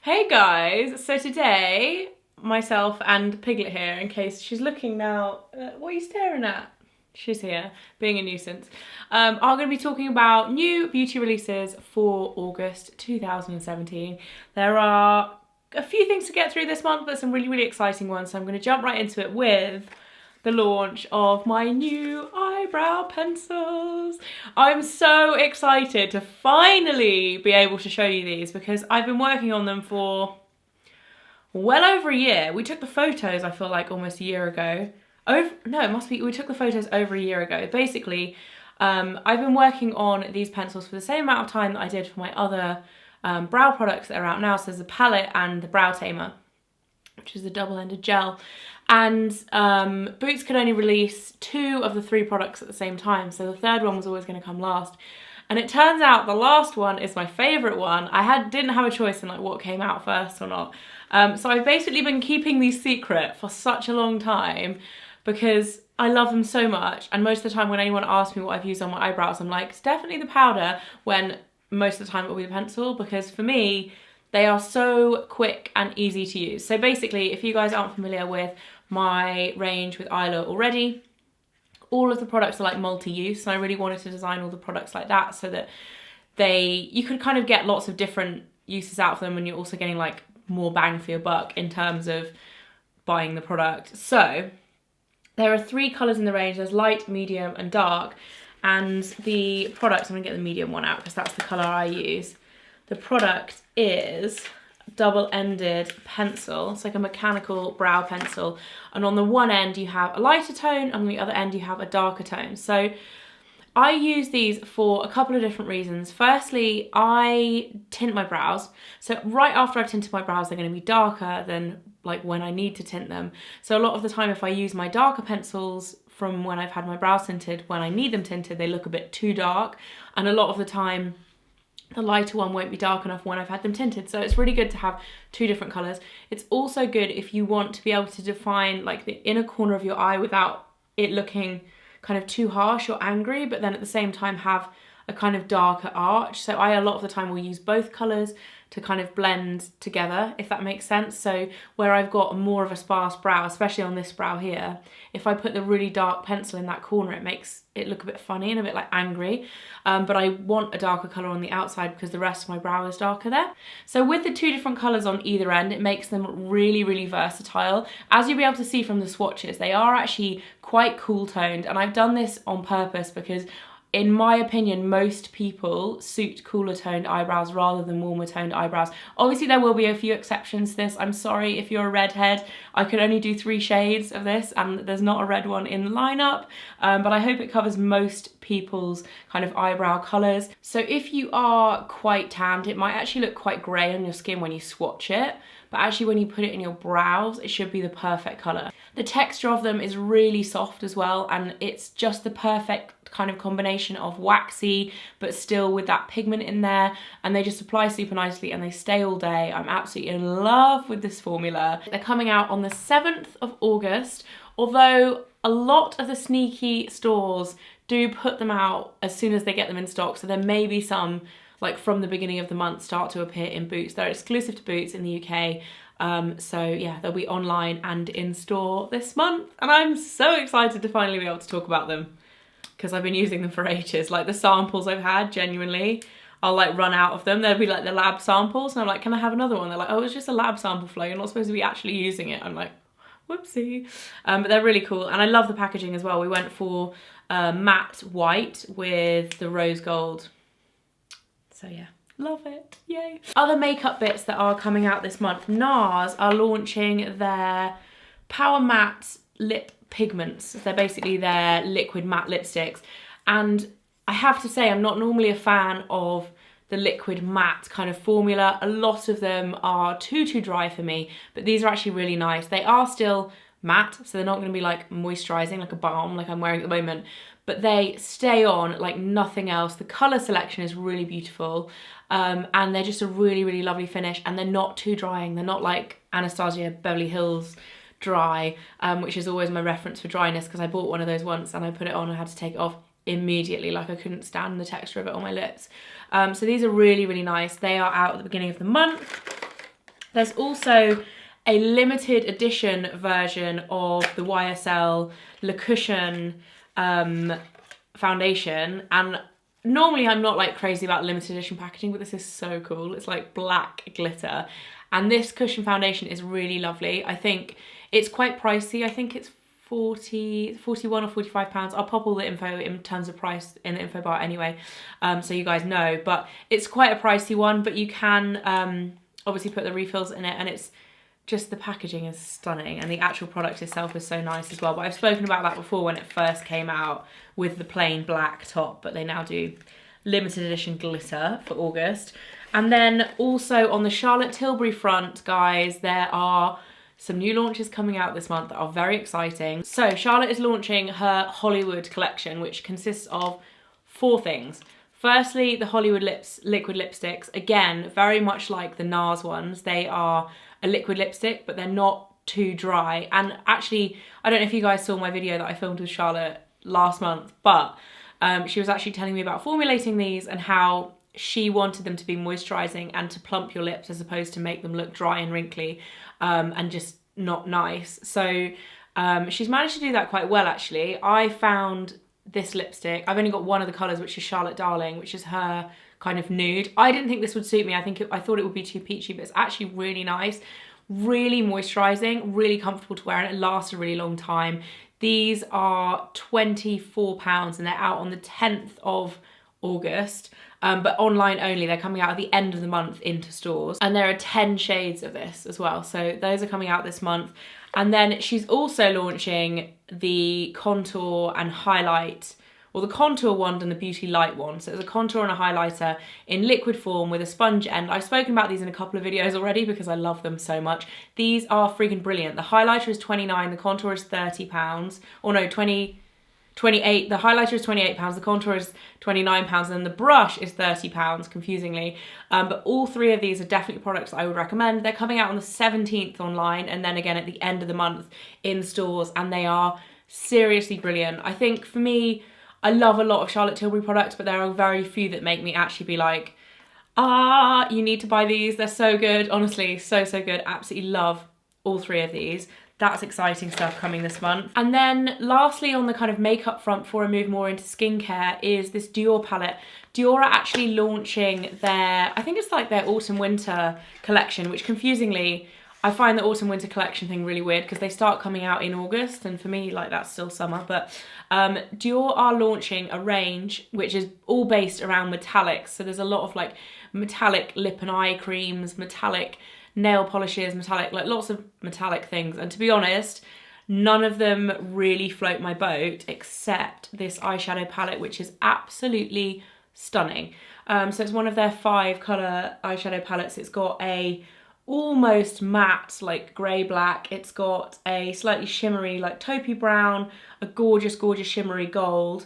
Hey guys, so today, myself and Piglet here, in case she's looking now, what are you staring at? She's here, being a nuisance. I'm going to be talking about new beauty releases for August 2017. There are a few things to get through this month, but some really exciting ones, so I'm going to jump right into it with the launch of my new eyebrow pencils. I'm so excited to finally be able to show you these because I've been working on them for well over a year. We took the photos, I feel like, almost a year ago. We took the photos over a year ago. Basically, I've been working on these pencils for the same amount of time that I did for my other brow products that are out now. So there's the palette and the brow tamer, which is a double-ended gel. And Boots could only release 2 of the 3 products at the same time, so the third one was always going to come last. And it turns out the last one is my favourite one. Didn't have a choice in like what came out first or not. So I've basically been keeping these secret for such a long time because I love them so much. And most of the time when anyone asks me what I've used on my eyebrows, I'm like, it's definitely the powder, when most of the time it will be the pencil, because for me, they are so quick and easy to use. So basically, if you guys aren't familiar with my range with Isla already, all of the products are like multi-use, and I really wanted to design all the products like that so that you could kind of get lots of different uses out of them, and you're also getting like more bang for your buck in terms of buying the product. So there are 3 colours in the range. There's light, medium and dark, and the product, I'm gonna get the medium one out because that's the colour I use. The product is double-ended pencil. It's like a mechanical brow pencil, and on the one end you have a lighter tone and on the other end you have a darker tone. So I use these for a couple of different reasons. Firstly, I tint my brows, so right after I've tinted my brows they're going to be darker than like when I need to tint them. So a lot of the time if I use my darker pencils from when I've had my brows tinted, when I need them tinted they look a bit too dark, and a lot of the time the lighter one won't be dark enough when I've had them tinted. So it's really good to have 2 different colours. It's also good if you want to be able to define like the inner corner of your eye without it looking kind of too harsh or angry, but then at the same time have a kind of darker arch. So I, a lot of the time, will use both colours to kind of blend together, if that makes sense. So where I've got more of a sparse brow, especially on this brow here, if I put the really dark pencil in that corner, it makes it look a bit funny and a bit like angry. But I want a darker colour on the outside because the rest of my brow is darker there. So with the 2 different colours on either end, it makes them really versatile. As you'll be able to see from the swatches, they are actually quite cool toned, and I've done this on purpose because in my opinion, most people suit cooler toned eyebrows rather than warmer toned eyebrows. Obviously, there will be a few exceptions to this. I'm sorry if you're a redhead. I could only do 3 shades of this, and there's not a red one in the lineup, but I hope it covers most people's kind of eyebrow colours. So if you are quite tanned, it might actually look quite grey on your skin when you swatch it, but actually when you put it in your brows, it should be the perfect colour. The texture of them is really soft as well, and it's just the perfect kind of combination of waxy but still with that pigment in there, and they just apply super nicely and they stay all day. I'm absolutely in love with this formula. They're coming out on the 7th of August, although a lot of the sneaky stores do put them out as soon as they get them in stock, so there may be some like from the beginning of the month start to appear in Boots. They're exclusive to Boots in the UK. So yeah, they'll be online and in store this month, and I'm so excited to finally be able to talk about them because I've been using them for ages. Like the samples I've had, genuinely, I'll like run out of them. There'll be like the lab samples and I'm like, can I have another one? They're like, oh, it's just a lab sample, Flo, you're not supposed to be actually using it. I'm like, whoopsie. But they're really cool, and I love the packaging as well. We went for matte white with the rose gold. So yeah, love it, yay. Other makeup bits that are coming out this month, NARS are launching their Powermatte lip pigments. They're basically their liquid matte lipsticks, and I have to say I'm not normally a fan of the liquid matte kind of formula. A lot of them are too dry for me, but these are actually really nice. They are still matte, so they're not going to be like moisturizing like a balm like I'm wearing at the moment, but they stay on like nothing else. The color selection is really beautiful, and they're just a really lovely finish, and they're not too drying. They're not like Anastasia Beverly Hills dry, which is always my reference for dryness, because I bought one of those once and I put it on and I had to take it off immediately, like I couldn't stand the texture of it on my lips. So these are really nice. They are out at the beginning of the month. There's also a limited edition version of the YSL Le Cushion foundation, and normally I'm not like crazy about limited edition packaging, but this is so cool. It's like black glitter, and this cushion foundation is really lovely. I think it's quite pricey. I think it's 41 or 45 pounds. I'll pop all the info in terms of price in the info bar anyway, so you guys know, but it's quite a pricey one, but you can obviously put the refills in it, and it's just, the packaging is stunning, and the actual product itself is so nice as well. But I've spoken about that before when it first came out with the plain black top, but they now do limited edition glitter for August. And then also on the Charlotte Tilbury front, guys, there are some new launches coming out this month that are very exciting. So Charlotte is launching her Hollywood collection, which consists of 4 things. Firstly, the Hollywood liquid lipsticks. Again, very much like the NARS ones. They are a liquid lipstick, but they're not too dry. And actually, I don't know if you guys saw my video that I filmed with Charlotte last month, but she was actually telling me about formulating these and how she wanted them to be moisturizing and to plump your lips as opposed to make them look dry and wrinkly and just not nice. So she's managed to do that quite well, actually. I found this lipstick, I've only got one of the colours, which is Charlotte Darling, which is her kind of nude. I didn't think this would suit me. I thought it would be too peachy, but it's actually really nice, really moisturising, really comfortable to wear, and it lasts a really long time. These are £24 and they're out on the 10th of August, but online only. They're coming out at the end of the month into stores, and there are 10 shades of this as well, so those are coming out this month. And then she's also launching the contour and highlight, or the contour wand and the beauty light wand. So it's a contour and a highlighter in liquid form with a sponge end. I've spoken about these in a couple of videos already because I love them so much. These are freaking brilliant. The highlighter is £29, the contour is £30, or no, 28. The highlighter is £28, the contour is £29, and then the brush is £30, confusingly. But all 3 of these are definitely products that I would recommend. They're coming out on the 17th online, and then again at the end of the month in stores, and they are seriously brilliant. I think for me, I love a lot of Charlotte Tilbury products, but there are very few that make me actually be like, you need to buy these. They're so good, honestly, so good. Absolutely love all 3 of these. That's exciting stuff coming this month. And then lastly, on the kind of makeup front, before I move more into skincare, is this Dior palette. Dior are actually launching their, I think it's like their autumn winter collection, which confusingly, I find the autumn winter collection thing really weird because they start coming out in August, and for me, like, that's still summer. But Dior are launching a range which is all based around metallics. So there's a lot of like metallic lip and eye creams, metallic nail polishes, metallic, like lots of metallic things. And to be honest, none of them really float my boat except this eyeshadow palette, which is absolutely stunning. So it's one of their 5 colour eyeshadow palettes. It's got a almost matte, like grey black. It's got a slightly shimmery, like taupey brown, a gorgeous shimmery gold,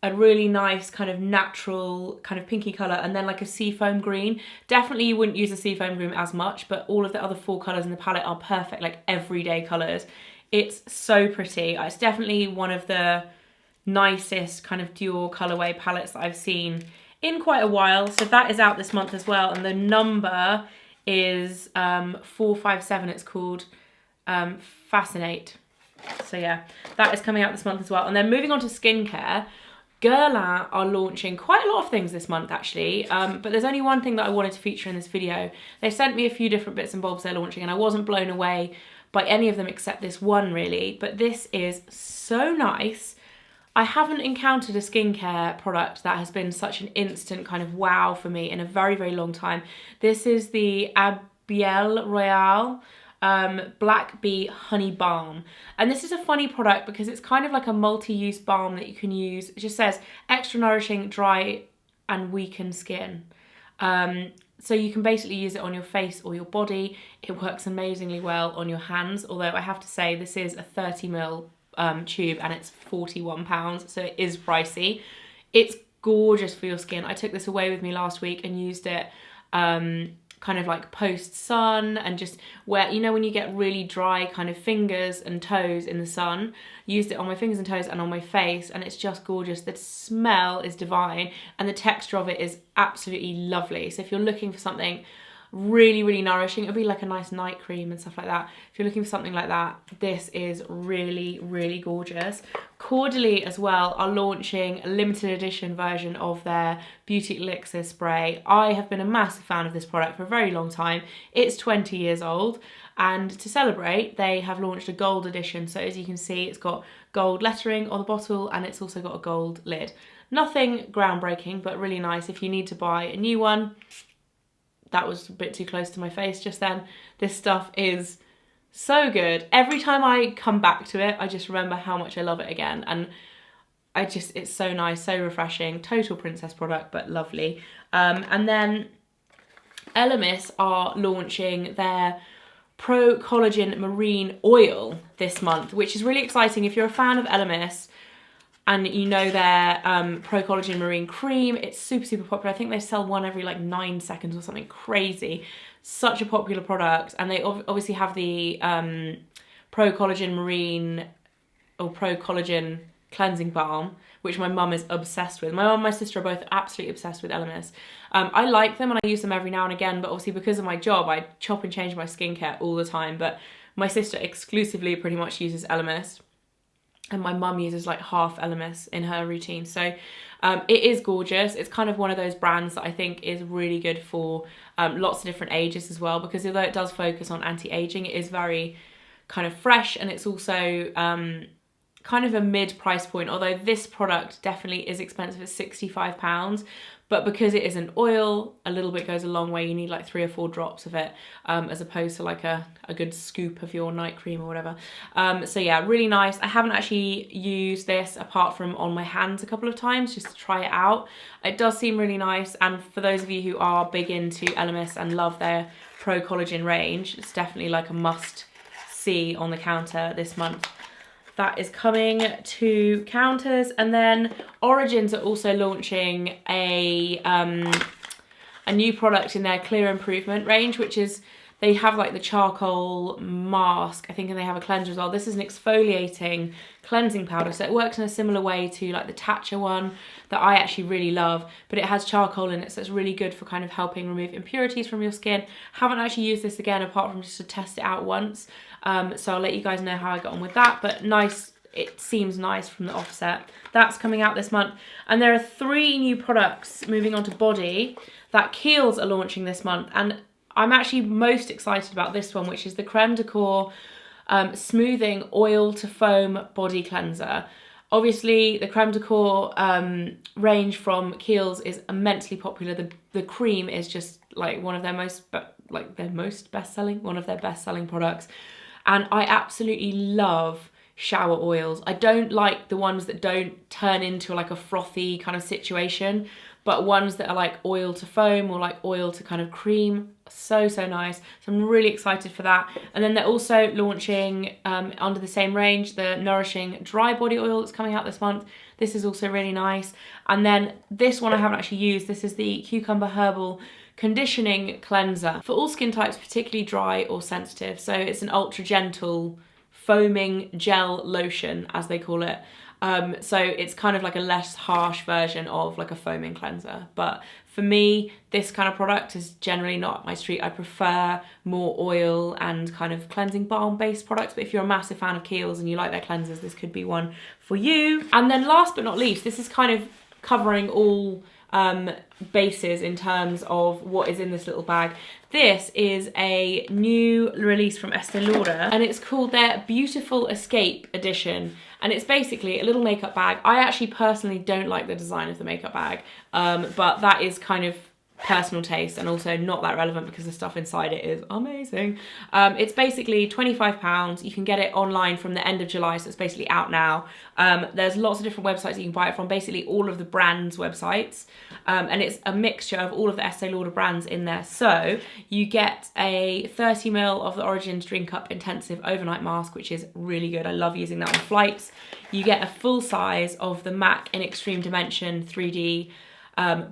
a really nice kind of natural kind of pinky colour, and then like a seafoam green. Definitely you wouldn't use a seafoam green as much, but all of the other 4 colours in the palette are perfect, like everyday colours. It's so pretty. It's definitely one of the nicest kind of Dior colourway palettes that I've seen in quite a while. So that is out this month as well, and the number is 457. It's called Fascinate. So yeah, that is coming out this month as well. And then moving on to skincare, Guerlain are launching quite a lot of things this month, actually, but there's only one thing that I wanted to feature in this video. They sent me a few different bits and bobs they're launching, and I wasn't blown away by any of them except this one, really. But this is so nice. I haven't encountered a skincare product that has been such an instant kind of wow for me in a very long time. This is the Abiel Royale Black Bee Honey Balm, and this is a funny product because it's kind of like a multi-use balm that you can use. It just says extra nourishing, dry and weakened skin, so you can basically use it on your face or your body. It works amazingly well on your hands, although I have to say this is a 30ml tube and it's £41, so it is pricey. It's gorgeous for your skin. I took this away with me last week and used it kind of like post sun, and just where, you know, when you get really dry kind of fingers and toes in the sun, used it on my fingers and toes and on my face, and it's just gorgeous. The smell is divine and the texture of it is absolutely lovely. So if you're looking for something really, really nourishing. It'll be like a nice night cream and stuff like that. If you're looking for something like that, this is really, really gorgeous. Caudalie as well are launching a limited edition version of their Beauty Elixir spray. I have been a massive fan of this product for a very long time. It's 20 years old, and to celebrate, they have launched a gold edition. So as you can see, it's got gold lettering on the bottle, and it's also got a gold lid. Nothing groundbreaking, but really nice if you need to buy a new one. That was a bit too close to my face just then. This stuff is so good. Every time I come back to it, I just remember how much I love it again. And it's so nice, so refreshing. Total princess product, but lovely. And then Elemis are launching their Pro-Collagen Marine Oil this month, which is really exciting. If you're a fan of Elemis, and you know their Pro-Collagen Marine Cream, it's super, super popular. I think they sell one every like 9 seconds or something crazy. Such a popular product. And they obviously have the Pro-Collagen Marine or Pro-Collagen Cleansing Balm, which my mum is obsessed with. My mum and my sister are both absolutely obsessed with Elemis. I like them and I use them every now and again, but obviously because of my job, I chop and change my skincare all the time. But my sister exclusively pretty much uses Elemis. And my mum uses like half Elemis in her routine. So it is gorgeous. It's kind of one of those brands that I think is really good for lots of different ages as well, because although it does focus on anti-aging, it is very kind of fresh, and it's also kind of a mid price point, although this product definitely is expensive at £65. But because it is an oil, a little bit goes a long way. You need like 3 or 4 drops of it, as opposed to like a good scoop of your night cream or whatever. So yeah, really nice. I haven't actually used this apart from on my hands a couple of times just to try it out. It does seem really nice. And for those of you who are big into Elemis and love their Pro-Collagen range, it's definitely like a must see on the counter this month. That is coming to counters. And then Origins are also launching a new product in their Clear Improvement range, which is, they have like the charcoal mask, I think, and they have a cleanser as well. This is an exfoliating cleansing powder. So it works in a similar way to like the Tatcha one that I actually really love, but it has charcoal in it. So it's really good for kind of helping remove impurities from your skin. Haven't actually used this again apart from just to test it out once. So I'll let you guys know how I got on with that, but nice. It seems nice from the offset. That's coming out this month. And there are 3 new products, moving on to body, that Kiehls are launching this month. And I'm actually most excited about this one, which is the Creme de Corps Smoothing Oil to Foam Body Cleanser. Obviously, the Creme de Corps range from Kiehls is immensely popular. The cream is just like one of their most best-selling, one of their best-selling products. And I absolutely love shower oils. I don't like the ones that don't turn into like a frothy kind of situation, but ones that are like oil to foam or like oil to kind of cream. So, so nice. So I'm really excited for that. And then they're also launching under the same range, the Nourishing Dry Body Oil that's coming out this month. This is also really nice. And then this one I haven't actually used. This is the Cucumber Herbal Conditioning Cleanser for all skin types, particularly dry or sensitive. So it's an ultra gentle foaming gel lotion, as they call it. So it's kind of like a less harsh version of like a foaming cleanser. But for me, this kind of product is generally not my street. I prefer more oil and kind of cleansing balm based products. But if you're a massive fan of Kiehls and you like their cleansers, this could be one for you. And then last but not least, this is kind of covering all bases in terms of what is in this little bag. This is a new release from Estee Lauder, and it's called their Beautiful Escape Edition. And it's basically a little makeup bag. I actually personally don't like the design of the makeup bag, but that is kind of personal taste and also not that relevant because the stuff inside it is amazing. It's basically £25. You can get it online from the end of July, so it's basically out now. There's lots of different websites you can buy it from, basically all of the brands' websites, and it's a mixture of all of the Estee Lauder brands in there. So you get a 30ml of the Origins Drink Up Intensive Overnight Mask, which is really good. I love using that on flights. You get a full size of the MAC in Extreme Dimension 3D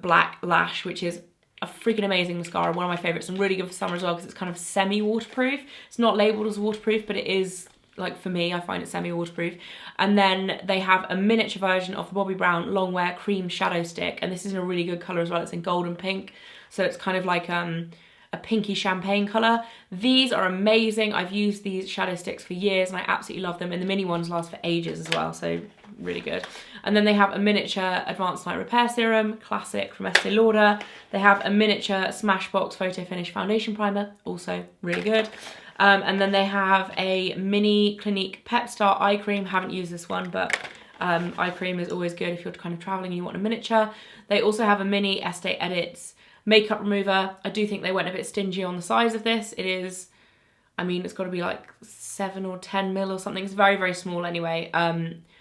Black Lash, which is a freaking amazing mascara, one of my favourites, and really good for summer as well because it's kind of semi-waterproof. It's not labelled as waterproof, but it is, like, for me, I find it semi-waterproof. And then they have a miniature version of the Bobbi Brown Longwear Cream Shadow Stick, and this is in a really good colour as well. It's in gold and pink, so it's kind of like a a pinky champagne colour. These are amazing. I've used these shadow sticks for years and I absolutely love them, and the mini ones last for ages as well, so really good. And then they have a miniature Advanced Night Repair Serum, classic from Estee Lauder. They have a miniature Smashbox Photo Finish Foundation Primer, also really good. And then they have a mini Clinique Pep Star Eye Cream. Haven't used this one, but eye cream is always good if you're kind of traveling and you want a miniature. They also have a mini Estee Edits makeup remover. I do think they went a bit stingy on the size of this. It is, I mean, it's got to be like 7 or 10 mil or something. It's very, very small anyway.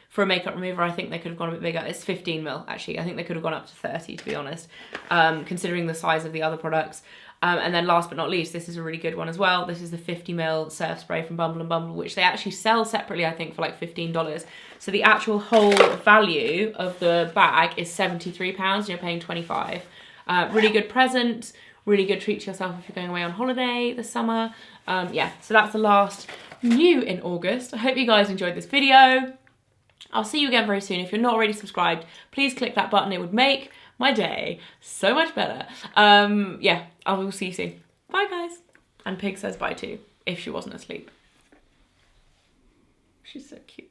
For a makeup remover, I think they could have gone a bit bigger. It's 15 mil, actually. I think they could have gone up to 30, to be honest, considering the size of the other products. And then last but not least, this is a really good one as well. This is the 50 ml surf spray from Bumble & Bumble, which they actually sell separately, I think, for like $15. So the actual whole value of the bag is £73, and you're paying $25. Really good present, really good treat to yourself if you're going away on holiday this summer. Yeah, so that's the last new in August. I hope you guys enjoyed this video. I'll see you again very soon. If you're not already subscribed, please click that button. It would make my day so much better. Yeah, I will see you soon. Bye, guys. And Pig says bye too, if she wasn't asleep. She's so cute.